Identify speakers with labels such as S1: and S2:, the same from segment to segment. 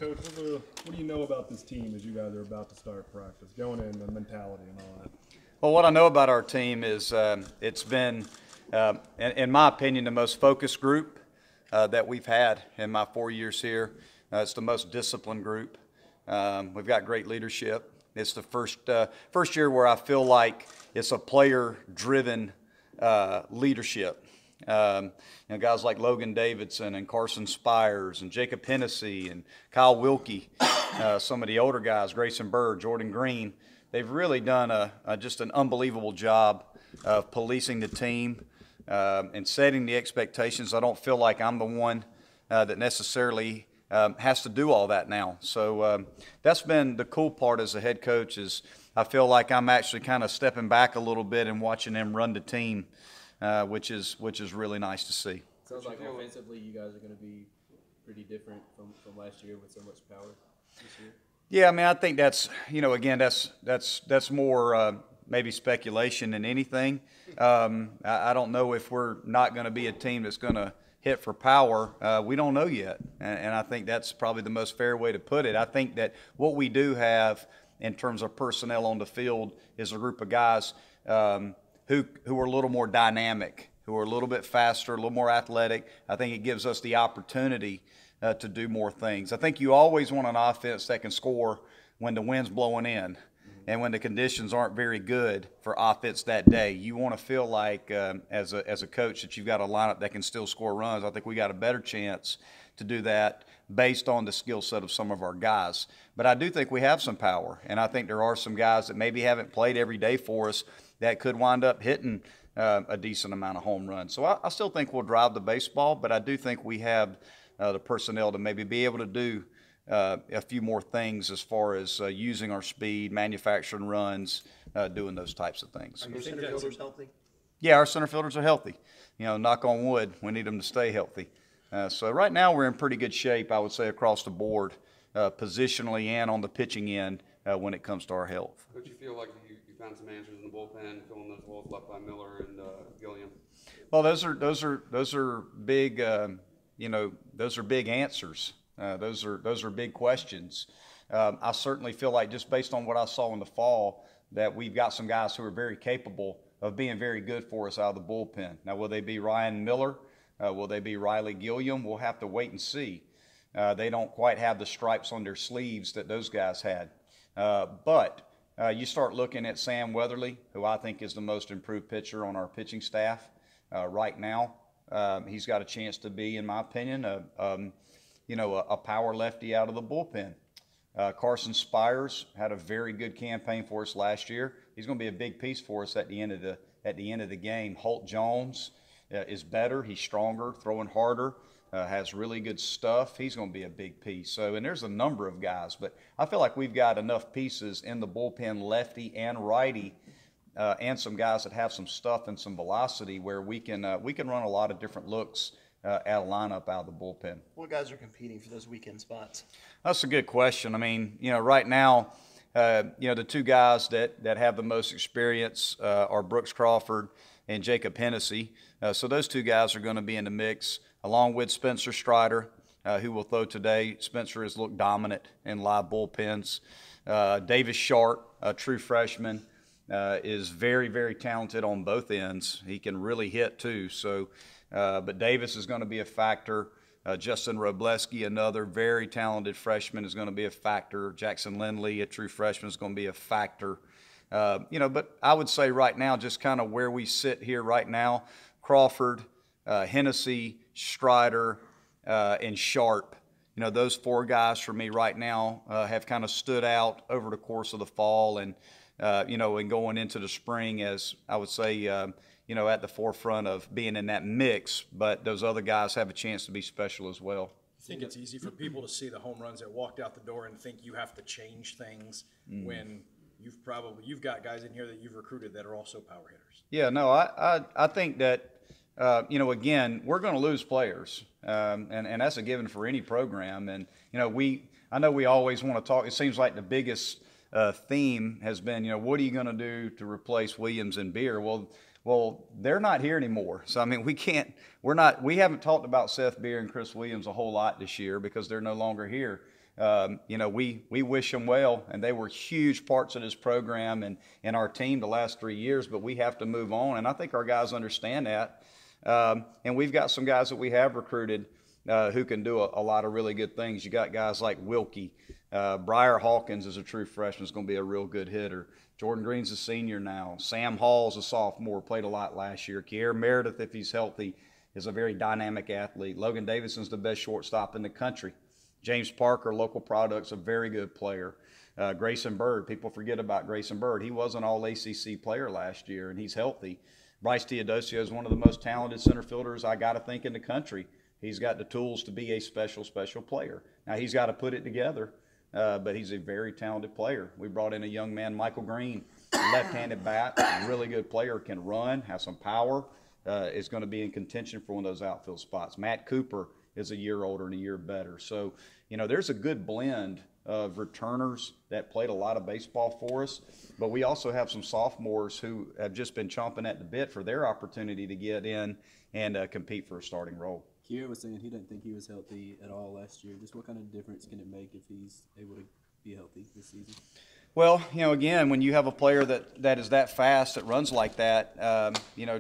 S1: Coach, what do you know about this team as you guys are about to start practice, going in, the mentality and all that?
S2: Well, what I know about our team is it's been, in my opinion, the most focused group that we've had in my 4 years here. It's the most disciplined group. We've got great leadership. It's the first year where I feel like it's a player-driven leadership. Guys like Logan Davidson and Carson Spires and Jacob Hennessy and Kyle Wilkie, some of the older guys, Grayson Bird, Jordan Green, they've really done just an unbelievable job of policing the team and setting the expectations. I don't feel like I'm the one that necessarily has to do all that now. So that's been the cool part as a head coach is I feel like I'm actually kind of stepping back a little bit and watching them run the team. Which is really nice to see.
S3: Sounds like offensively you guys are going to be pretty different from last year with so much power this year.
S2: Yeah, I mean I think that's again that's more maybe speculation than anything. I don't know if we're not going to be a team that's going to hit for power. We don't know yet, and I think that's probably the most fair way to put it. I think that what we do have in terms of personnel on the field is a group of guys. Who are a little more dynamic, who are a little bit faster, a little more athletic. I think it gives us the opportunity to do more things. I think you always want an offense that can score when the wind's blowing in and when the conditions aren't very good for offense that day. You want to feel like, as a coach, that you've got a lineup that can still score runs. I think we got a better chance to do that based on the skill set of some of our guys. But I do think we have some power, and I think there are some guys that maybe haven't played every day for us that could wind up hitting a decent amount of home runs. So I still think we'll drive the baseball, but I do think we have the personnel to maybe be able to do a few more things as far as using our speed, manufacturing runs, doing those types of things.
S4: Are your center fielders healthy?
S2: Yeah, our center fielders are healthy. Knock on wood, we need them to stay healthy. So right now we're in pretty good shape, I would say, across the board, positionally and on the pitching end when it comes to our health.
S5: Don't you feel like you found some answers in the bullpen, filling those roles left by Miller and Gilliam?
S2: Well, those are big. Those are big answers. Those are big questions. I certainly feel like just based on what I saw in the fall that we've got some guys who are very capable of being very good for us out of the bullpen. Now, will they be Ryan Miller? Will they be Riley Gilliam? We'll have to wait and see. They don't quite have the stripes on their sleeves that those guys had, but. You start looking at Sam Weatherly, who I think is the most improved pitcher on our pitching staff right now. He's got a chance to be, in my opinion, a power lefty out of the bullpen. Carson Spires had a very good campaign for us last year. He's going to be a big piece for us at the end of the game. Holt Jones is better. He's stronger, throwing harder. Has really good stuff. He's going to be a big piece. So, and there's a number of guys, but I feel like we've got enough pieces in the bullpen, lefty and righty, and some guys that have some stuff and some velocity where we can run a lot of different looks at a lineup out of the bullpen.
S4: What guys are competing for those weekend spots?
S2: That's a good question. I mean, right now, the two guys that have the most experience are Brooks Crawford and Jacob Hennessy. So those two guys are going to be in the mix, along with Spencer Strider, who will throw today. Spencer has looked dominant in live bullpens. Davis Sharp, a true freshman, is very, very talented on both ends. He can really hit too. So, but Davis is going to be a factor. Justin Robleski, another very talented freshman, is going to be a factor. Jackson Lindley, a true freshman, is going to be a factor. But I would say right now, just kind of where we sit here right now, Crawford, Hennessy, Strider, and Sharp. Those four guys for me right now have kind of stood out over the course of the fall and going into the spring as I would say, at the forefront of being in that mix. But those other guys have a chance to be special as well.
S6: I think it's easy for people to see the home runs that walked out the door and think you have to change things when you've got guys in here that you've recruited that are also power hitters.
S2: Yeah, no, I think that. Again, we're going to lose players, and that's a given for any program. And I know we always want to talk. It seems like the biggest theme has been, what are you going to do to replace Williams and Beer? Well, they're not here anymore. So I mean, we haven't talked about Seth Beer and Chris Williams a whole lot this year because they're no longer here. We wish him well, and they were huge parts of this program and our team the last 3 years, but we have to move on, and I think our guys understand that. And we've got some guys that we have recruited who can do a lot of really good things. You got guys like Wilkie. Briar Hawkins is a true freshman, is going to be a real good hitter. Jordan Green's a senior now. Sam Hall's a sophomore, played a lot last year. Kier Meredith, if he's healthy, is a very dynamic athlete. Logan Davidson's the best shortstop in the country. James Parker, local product's a very good player. Grayson Bird, people forget about Grayson Bird. He was an all-ACC player last year, and he's healthy. Bryce Teodosio is one of the most talented center fielders I got to think in the country. He's got the tools to be a special player. Now, he's got to put it together, but he's a very talented player. We brought in a young man, Michael Green, left-handed bat, a really good player, can run, has some power, is going to be in contention for one of those outfield spots. Matt Cooper is a year older and a year better. So, there's a good blend of returners that played a lot of baseball for us, but we also have some sophomores who have just been chomping at the bit for their opportunity to get in and compete for a starting role.
S3: Kier was saying he didn't think he was healthy at all last year. Just what kind of difference can it make if he's able to be healthy this season?
S2: Well, again, when you have a player that is that fast, that runs like that,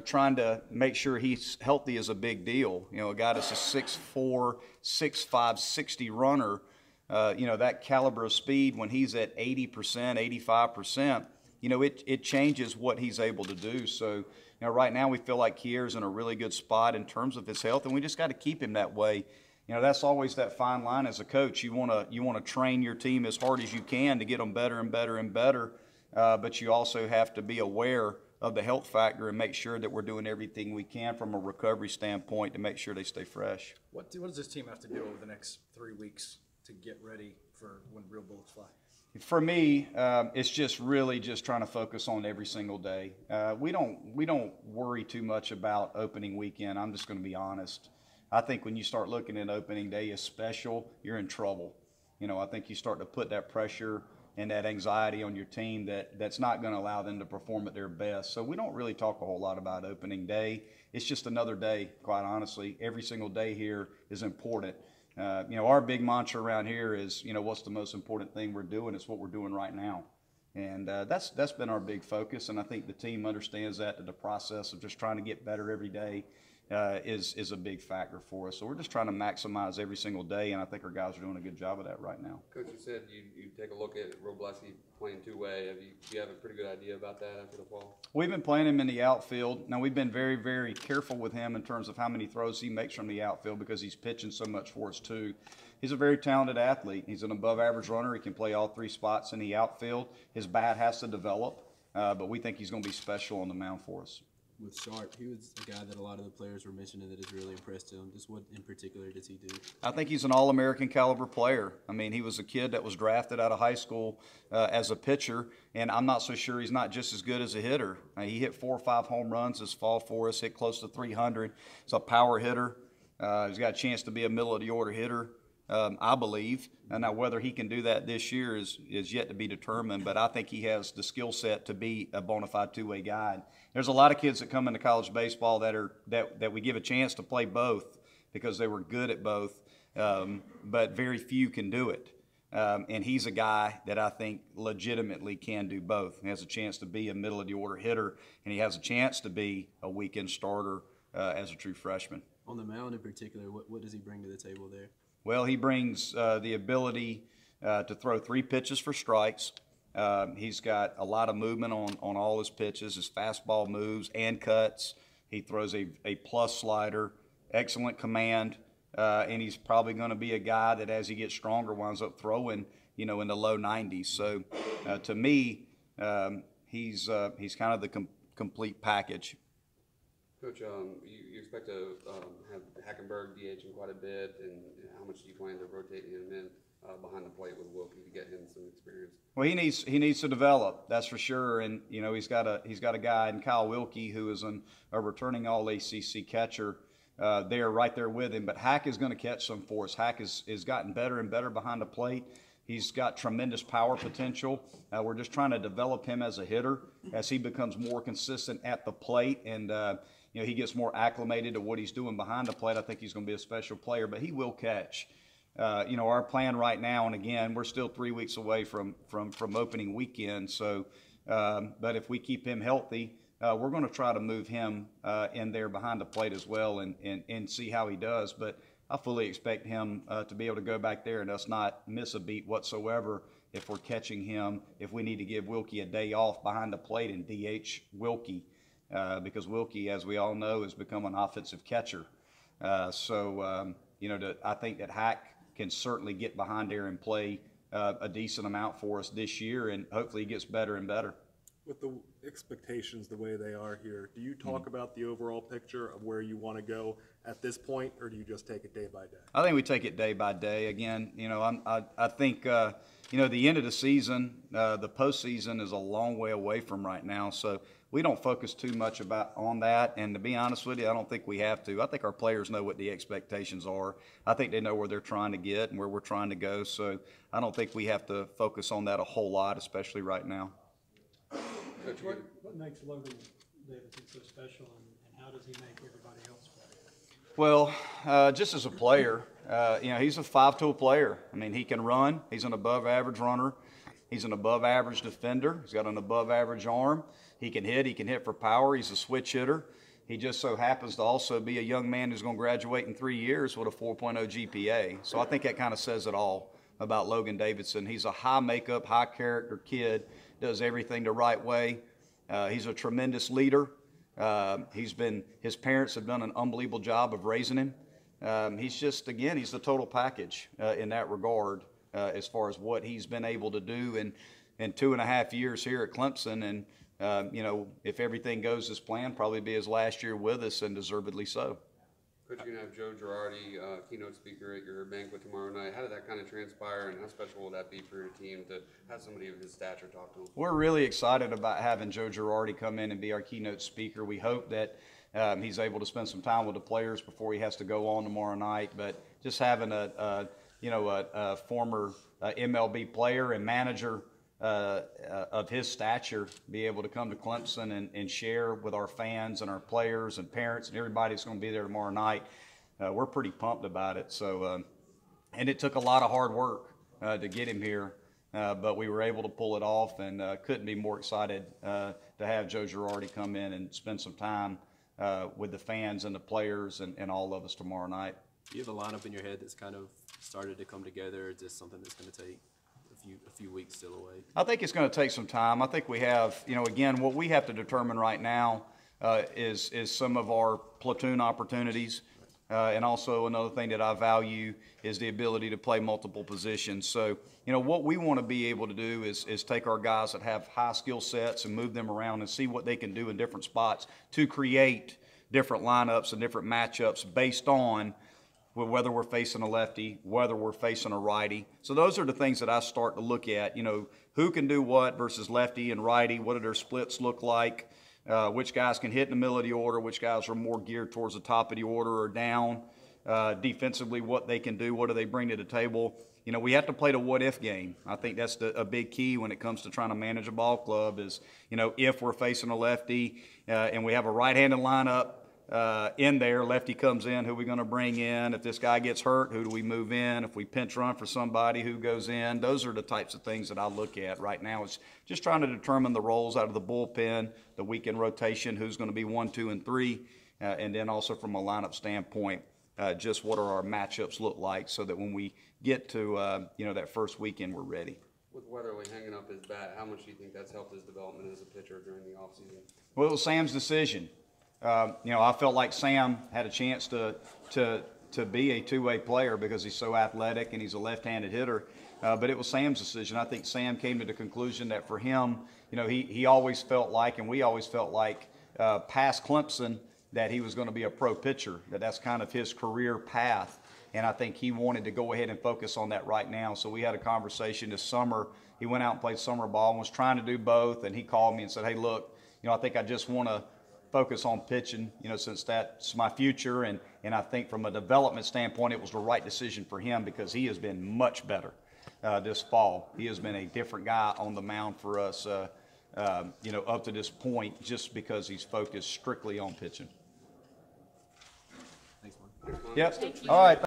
S2: trying to make sure he's healthy is a big deal. A guy that's a 6'4", 6'5", 60 runner, that caliber of speed when he's at 80%, 85%, it changes what he's able to do. So, right now we feel like Kier's in a really good spot in terms of his health, and we just got to keep him that way. That's always that fine line as a coach. You want to train your team as hard as you can to get them better and better and better, but you also have to be aware of the health factor and make sure that we're doing everything we can from a recovery standpoint to make sure they stay fresh.
S6: What does this team have to do over the next 3 weeks to get ready for when real bullets fly?
S2: For me, it's just really just trying to focus on every single day. We don't worry too much about opening weekend. I'm just going to be honest. I think when you start looking at opening day as special, you're in trouble. I think you start to put that pressure and that anxiety on your team that's not going to allow them to perform at their best. So we don't really talk a whole lot about opening day. It's just another day, quite honestly. Every single day here is important. Our big mantra around here is, what's the most important thing we're doing? It's what we're doing right now. And that's been our big focus, and I think the team understands that the process of just trying to get better every day is a big factor for us. So we're just trying to maximize every single day, and I think our guys are doing a good job of that right now.
S5: Coach, you said you take a look at Roblesky playing two-way. Do you have a pretty good idea about that after the fall?
S2: We've been playing him in the outfield. Now, we've been very, very careful with him in terms of how many throws he makes from the outfield because he's pitching so much for us, too. He's a very talented athlete. He's an above-average runner. He can play all three spots in the outfield. His bat has to develop, but we think he's going to be special on the mound for us.
S3: With Sharp, he was a guy that a lot of the players were mentioning that has really impressed him. Just what in particular does he do?
S2: I think he's an All-American caliber player. I mean, he was a kid that was drafted out of high school as a pitcher, and I'm not so sure he's not just as good as a hitter. He hit 4 or 5 home runs this fall for us, hit close to 300. He's a power hitter. He's got a chance to be a middle-of-the-order hitter, I believe. And now whether he can do that this year is yet to be determined, but I think he has the skill set to be a bona fide two-way guy. There's a lot of kids that come into college baseball that we give a chance to play both because they were good at both, but very few can do it. And he's a guy that I think legitimately can do both. He has a chance to be a middle-of-the-order hitter, and he has a chance to be a weekend starter as a true freshman.
S3: On the mound in particular, what does he bring to the table there?
S2: Well, he brings the ability to throw 3 pitches for strikes. He's got a lot of movement on all his pitches, his fastball moves and cuts. He throws a plus slider, excellent command, and he's probably going to be a guy that as he gets stronger winds up throwing, in the low 90s. So to me, he's kind of the complete package.
S5: Coach, you expect to have Hackenberg DHing quite a bit, and how much do you plan to rotate him in behind the plate with Wilkie to get him some experience?
S2: Well, he needs to develop, that's for sure. And he's got a guy in Kyle Wilkie who is a returning All-ACC catcher right there with him. But Hack is going to catch some for us. Hack has gotten better and better behind the plate. He's got tremendous power potential. We're just trying to develop him as a hitter as he becomes more consistent at the plate and he gets more acclimated to what he's doing behind the plate. I think he's going to be a special player, but he will catch. our plan right now, and again, we're still 3 weeks away from opening weekend. So, but if we keep him healthy, we're going to try to move him in there behind the plate as well, and see how he does. But I fully expect him to be able to go back there and us not miss a beat whatsoever if we're catching him. If we need to give Wilkie a day off behind the plate and DH Wilkie, because Wilkie, as we all know, has become an offensive catcher. I think that Hack can certainly get behind there and play a decent amount for us this year, and hopefully he gets better and better.
S1: With the expectations the way they are here, do you talk about the overall picture of where you want to go at this point, or do you just take it day by day?
S2: I think we take it day by day. Again, I think the end of the season, the postseason is a long way away from right now, so we don't focus too much on that. And to be honest with you, I don't think we have to. I think our players know what the expectations are. I think they know where they're trying to get and where we're trying to go. So I don't think we have to focus on that a whole lot, especially right now.
S7: What makes Logan Davidson so special, and how does he make everybody else better?
S2: Well, just as a player, he's a five-tool player. I mean, he can run. He's an above-average runner. He's an above-average defender. He's got an above-average arm. He can hit for power. He's a switch hitter. He just so happens to also be a young man who's going to graduate in 3 years with a 4.0 GPA. So I think that kind of says it all about Logan Davidson. He's a high makeup, high character kid, does everything the right way. He's a tremendous leader. His parents have done an unbelievable job of raising him. He's just, again, he's the total package in that regard as far as what he's been able to do in 2.5 years here at Clemson. And, if everything goes as planned, probably be his last year with us, and deservedly so.
S5: Coach, you're going to have Joe Girardi, keynote speaker at your banquet tomorrow night. How did that kind of transpire, and how special will that be for your team to have somebody of his stature talk to him?
S2: We're really excited about having Joe Girardi come in and be our keynote speaker. We hope that he's able to spend some time with the players before he has to go on tomorrow night. But just having a former MLB player and manager of his stature be able to come to Clemson and share with our fans and our players and parents and everybody that's going to be there tomorrow night, we're pretty pumped about it. So, and it took a lot of hard work to get him here, but we were able to pull it off, and couldn't be more excited to have Joe Girardi come in and spend some time with the fans and the players and all of us tomorrow night.
S3: Do you have a lineup in your head that's kind of started to come together, or is this something that's going to take a few weeks still away?
S2: I think it's going to take some time. I think we have, again, what we have to determine right now is some of our platoon opportunities. And also another thing that I value is the ability to play multiple positions. So, what we want to be able to do is take our guys that have high skill sets and move them around and see what they can do in different spots to create different lineups and different matchups based on whether we're facing a lefty, whether we're facing a righty. So those are the things that I start to look at, who can do what versus lefty and righty, what do their splits look like, which guys can hit in the middle of the order, which guys are more geared towards the top of the order or down, defensively what they can do, what do they bring to the table. We have to play the what-if game. I think that's a big key when it comes to trying to manage a ball club is, if we're facing a lefty and we have a right-handed lineup, in there, lefty comes in, who are we going to bring in? If this guy gets hurt, who do we move in? If we pinch run for somebody, who goes in? Those are the types of things that I look at right now. It's just trying to determine the roles out of the bullpen, the weekend rotation, who's going to be 1, 2, and 3, and then also from a lineup standpoint, just what are our matchups look like so that when we get to that first weekend, we're ready.
S5: With Weatherly hanging up his bat, how much do you think that's helped his development as a pitcher during the offseason?
S2: Well, it was Sam's decision. I felt like Sam had a chance to be a two-way player because he's so athletic and he's a left-handed hitter. But it was Sam's decision. I think Sam came to the conclusion that for him, he always felt like, and we always felt like, past Clemson, that he was going to be a pro pitcher, that's kind of his career path. And I think he wanted to go ahead and focus on that right now. So we had a conversation this summer. He went out and played summer ball and was trying to do both. And he called me and said, hey, look, I think I just want to focus on pitching, since that's my future. And I think from a development standpoint, it was the right decision for him because he has been much better this fall. He has been a different guy on the mound for us, up to this point, just because he's focused strictly on pitching.
S3: Thanks, Mark.
S2: Yep. All right.